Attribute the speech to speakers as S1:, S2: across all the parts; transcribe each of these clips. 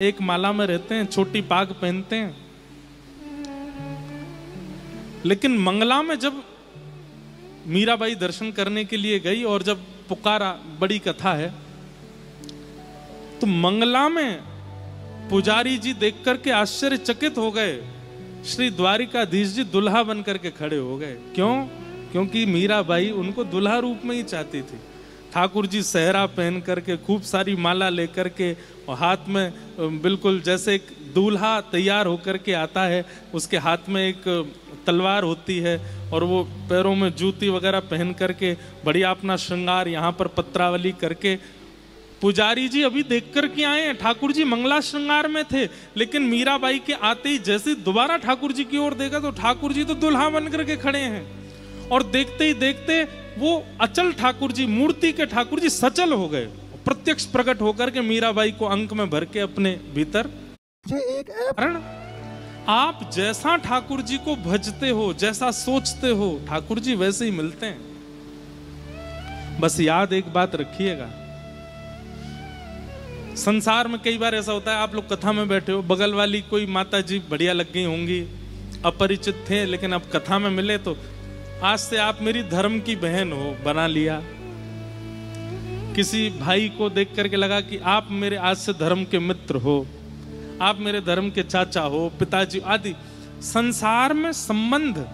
S1: एक माला में रहते हैं, छोटी पाग पहनते हैं। लेकिन मंगला में जब मीराबाई दर्शन करने के लिए गई और जब पुकारा, बड़ी कथा है, तो मंगला में पुजारी जी देख करके आश्चर्यचकित हो गए। श्री द्वारिकाधीश जी दुल्हा बन करके खड़े हो गए। क्यों? क्योंकि मीराबाई उनको दुल्हा रूप में ही चाहती थी। ठाकुर जी सहरा पहन करके, खूब सारी माला लेकर के, और हाथ में बिल्कुल जैसे एक दूल्हा तैयार होकर के आता है, उसके हाथ में एक तलवार होती है और वो पैरों में जूती वगैरह पहन करके बढ़िया अपना श्रृंगार यहाँ पर पत्रावली करके। पुजारी जी अभी देख कर के आए हैं, ठाकुर जी मंगला श्रृंगार में थे, लेकिन मीराबाई के आते ही जैसे दोबारा ठाकुर जी की ओर देखा तो ठाकुर जी तो दुल्हा बन करके खड़े हैं। और देखते ही देखते वो अचल ठाकुर जी, मूर्ति के ठाकुर जी सचल हो गए, प्रत्यक्ष प्रकट होकर के मीराबाई को अंक में भर के अपने भीतर। कारण आप जैसा ठाकुर जी को भजते हो, जैसा सोचते हो, ठाकुर जी वैसे ही मिलते हैं। बस याद एक बात रखिएगा, संसार में कई बार ऐसा होता है, आप लोग कथा में बैठे हो, बगल वाली कोई माता जी बढ़िया लग गई होंगी, अपरिचित थे लेकिन अब कथा में मिले तो आज से आप मेरी धर्म की बहन हो बना लिया। किसी भाई को देख करके लगा कि आप मेरे आज से धर्म के मित्र हो, आप मेरे धर्म के चाचा हो, पिताजी आदि। संसार में संबंध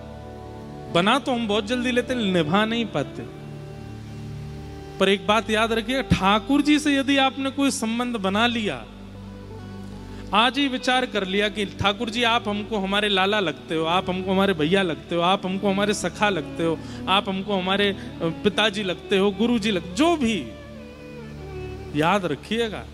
S1: बना तो हम बहुत जल्दी लेते, निभा नहीं पाते। पर एक बात याद रखिए, ठाकुर जी से यदि आपने कोई संबंध बना लिया, आज ही विचार कर लिया कि ठाकुर जी आप हमको हमारे लाला लगते हो, आप हमको हमारे भैया लगते हो, आप हमको हमारे सखा लगते हो, आप हमको हमारे पिताजी लगते हो, गुरुजी लगते, जो भी, याद रखिएगा